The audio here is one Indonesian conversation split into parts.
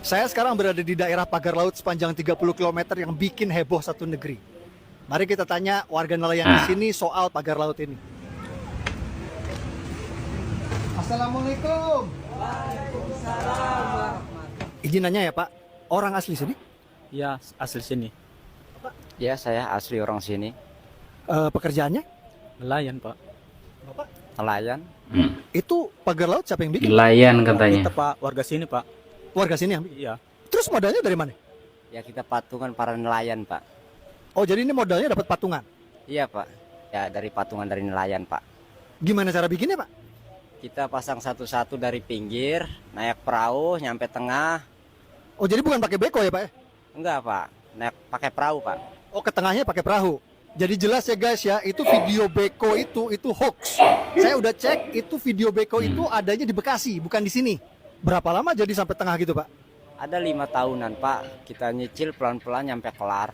Saya sekarang berada di daerah pagar laut sepanjang 30 km yang bikin heboh satu negeri. Mari kita tanya warga nelayan di sini soal pagar laut ini. Assalamualaikum. Izin nanya ya Pak, orang asli sini? Ya, asli sini. Ya, saya asli orang sini. Pekerjaannya? Nelayan, Pak. Bapak? Nelayan. Itu pagar laut siapa yang bikin? Nelayan katanya. Kita, Pak, warga sini, Pak. Warga sini yang bikin? Iya. Terus modalnya dari mana? Ya, kita patungan para nelayan, Pak. Oh jadi ini modalnya dapat patungan? Iya, Pak. Ya, dari patungan dari nelayan, Pak. Gimana cara bikinnya Pak? Kita pasang satu-satu dari pinggir, naik perahu, nyampe tengah. Oh jadi bukan pakai beko ya Pak? Enggak, Pak. Naik pakai perahu, Pak. Oh ke tengahnya pakai perahu. Jadi jelas ya guys ya, itu video beko itu hoax. Saya udah cek, itu video beko itu adanya di Bekasi, bukan di sini. Berapa lama jadi sampai tengah gitu Pak? Ada 5 tahunan, Pak. Kita nyicil pelan-pelan nyampe kelar.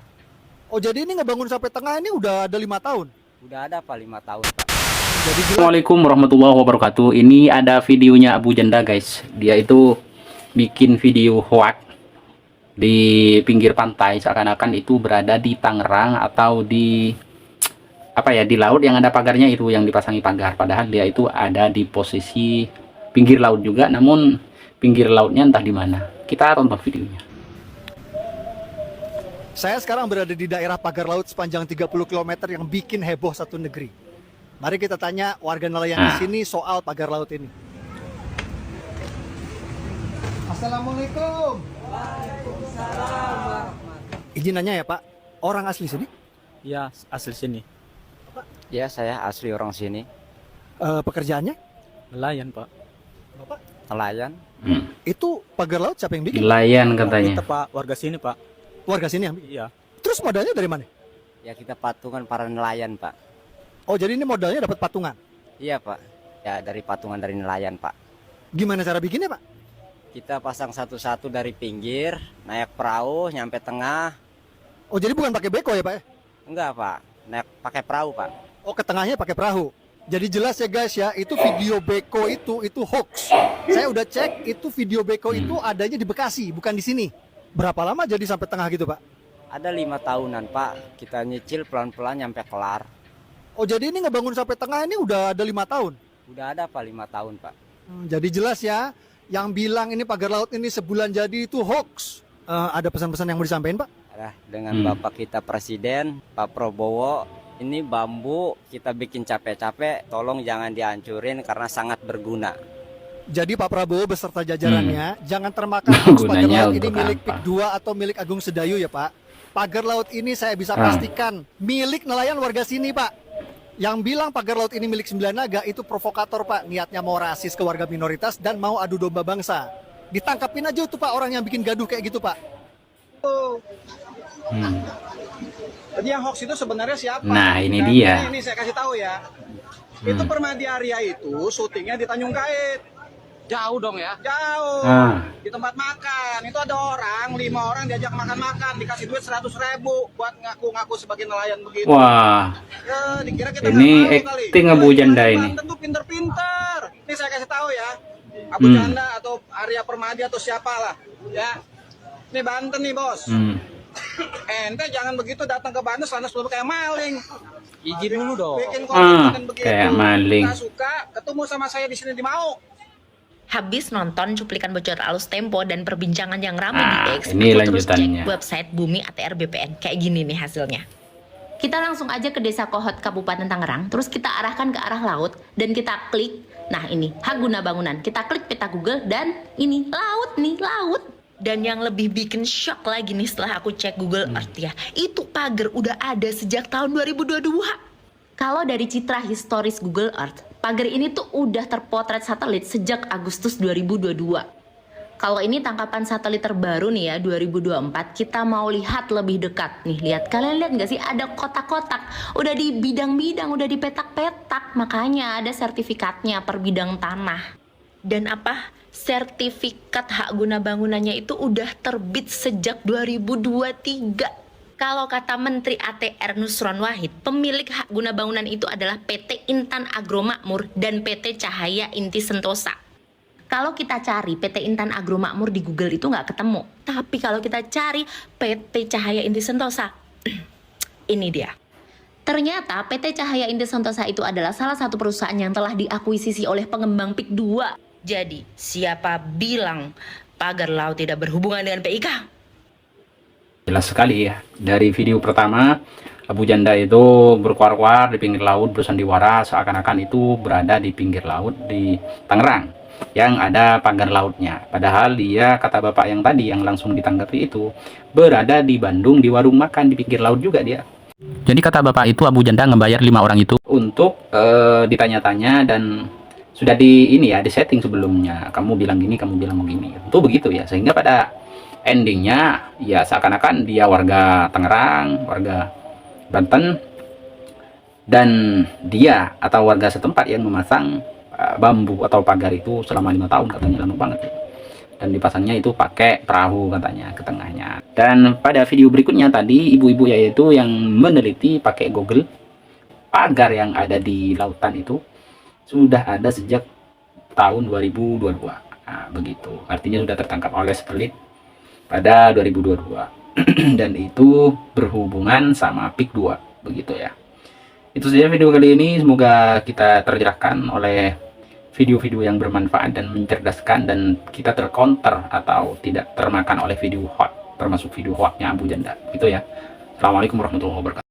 Oh jadi ini ngebangun sampai tengah ini udah ada 5 tahun? Udah ada, Pak, 5 tahun, Pak. Jadi jelas. Assalamualaikum warahmatullahi wabarakatuh. Ini ada videonya Abu Janda guys. Dia itu bikin video hoax di pinggir pantai, seakan-akan itu berada di Tangerang atau di apa ya, di laut yang ada pagarnya itu, yang dipasangi pagar. Padahal dia itu ada di posisi pinggir laut juga, namun pinggir lautnya entah di mana. Kita tonton videonya. Saya sekarang berada di daerah pagar laut sepanjang 30 km yang bikin heboh satu negeri. Mari kita tanya warga nelayan di sini soal pagar laut ini. Assalamualaikum. Izin nanya ya Pak, orang asli sini? Ya, asli sini. Ya, saya asli orang sini. Pekerjaannya? Nelayan, Pak. Bapak? Nelayan. Itu pagar laut siapa yang bikin? Nelayan Kita, katanya. Pak, warga sini, Pak. Warga sini yang bikin? Iya. Terus modalnya dari mana? Ya, kita patungan para nelayan, Pak. Oh jadi ini modalnya dapat patungan? Iya, Pak. Ya, dari patungan dari nelayan, Pak. Gimana cara bikinnya Pak? Kita pasang satu-satu dari pinggir, naik perahu, nyampe tengah. Oh jadi bukan pakai beko ya Pak? Enggak, Pak. Naik pakai perahu, Pak. Oh ke tengahnya pakai perahu. Jadi jelas ya guys ya, itu video beko itu hoax. Saya udah cek, itu video beko itu adanya di Bekasi, bukan di sini. Berapa lama jadi sampai tengah gitu Pak? Ada 5 tahunan, Pak. Kita nyicil pelan-pelan nyampe kelar. Oh jadi ini ngebangun sampai tengah ini udah ada 5 tahun? Udah ada, Pak, 5 tahun, Pak. Jadi jelas ya, yang bilang ini pagar laut ini sebulan jadi itu hoax. Ada pesan-pesan yang mau disampaikan Pak? Nah, dengan Bapak kita Presiden, Pak Prabowo, ini bambu kita bikin capek-capek, tolong jangan dihancurin karena sangat berguna. Jadi Pak Prabowo beserta jajarannya jangan termakan hoax pagar Gunanya laut ini untuk milik apa? PIK 2 atau milik Agung Sedayu ya Pak. Pagar laut ini saya bisa pastikan milik nelayan warga sini Pak. Yang bilang pagar laut ini milik Sembilan Naga itu provokator Pak. Niatnya mau rasis ke warga minoritas dan mau adu domba bangsa. Ditangkapin aja tuh Pak orang yang bikin gaduh kayak gitu Pak. Jadi yang hoax itu sebenarnya siapa? Nah, ini Dan dia. Ini saya kasih tahu ya. Itu Permadi Arya itu syutingnya di Tanjung Kait. Jauh dong ya. Jauh. Ah. Di tempat makan. Itu ada orang, 5 orang diajak makan-makan, dikasih duit 100.000 buat ngaku-ngaku sebagai nelayan begitu. Wah, Ya, dikira kita ini nggak tahu kali. acting Abu Janda Di ini. Banten tuh pinter-pinter. Ini saya kasih tahu ya. Abu Janda atau Arya Permadi atau siapalah. Ya. Ini Banten nih, Bos. Ente jangan begitu datang ke Banten lantas lu kayak maling. Izin dulu dong. Bikin konten begitu. kayak maling. Nggak suka, ketemu sama saya di sini di Mau. Habis nonton cuplikan bocor alus Tempo dan perbincangan yang ramai Nah, di X, ini aku terus lanjutannya. cek website Bumi ATR BPN. Kayak gini nih hasilnya. Kita langsung aja ke Desa Kohot, Kabupaten Tangerang, terus kita arahkan ke arah laut, dan kita klik, nah ini, hak guna bangunan. Kita klik peta Google, dan ini, laut nih, laut. Dan yang lebih bikin shock lagi nih setelah aku cek Google Earth ya, itu pagar udah ada sejak tahun 2022. Kalau dari citra historis Google Earth, pagar ini tuh udah terpotret satelit sejak Agustus 2022. Kalau ini tangkapan satelit terbaru nih ya, 2024, kita mau lihat lebih dekat nih. Lihat, kalian lihat nggak sih ada kotak-kotak, udah di bidang-bidang, udah di petak-petak, makanya ada sertifikatnya per bidang tanah. Dan apa? Sertifikat hak guna bangunannya itu udah terbit sejak 2023. Kalau kata Menteri ATR Nusron Wahid, pemilik hak guna bangunan itu adalah PT Intan Agro Makmur dan PT Cahaya Inti Sentosa. Kalau kita cari PT Intan Agro Makmur di Google itu nggak ketemu. Tapi kalau kita cari PT Cahaya Inti Sentosa, ini dia. Ternyata PT Cahaya Inti Sentosa itu adalah salah satu perusahaan yang telah diakuisisi oleh pengembang PIK 2. Jadi, siapa bilang pagar laut tidak berhubungan dengan PIK? Jelas sekali ya. Dari video pertama, Abu Janda itu berkuar-kuar di pinggir laut bersandiwara seakan-akan itu berada di pinggir laut di Tangerang yang ada pagar lautnya. Padahal dia, kata bapak yang tadi yang langsung ditanggapi itu, berada di Bandung di warung makan di pinggir laut juga dia. Jadi kata bapak itu Abu Janda ngebayar 5 orang itu untuk ditanya-tanya dan sudah disetting sebelumnya. Kamu bilang gini, kamu bilang begini. Itu begitu ya. Sehingga pada endingnya ya seakan-akan dia warga Tangerang, warga Banten, dan dia atau warga setempat yang memasang bambu atau pagar itu selama 5 tahun, katanya lama banget ya. Dan dipasangnya itu pakai perahu katanya ke tengahnya. Dan pada video berikutnya tadi ibu-ibu yaitu yang meneliti pakai Google, pagar yang ada di lautan itu sudah ada sejak tahun 2022. Nah, begitu. Artinya sudah tertangkap oleh satelit pada 2022. Dan itu berhubungan sama PIK 2, begitu ya. Itu saja video kali ini, semoga kita tercerahkan oleh video-video yang bermanfaat dan mencerdaskan, dan kita tercounter atau tidak termakan oleh video hot, termasuk video hotnya Abu Janda, gitu ya. Assalamualaikum warahmatullahi wabarakatuh.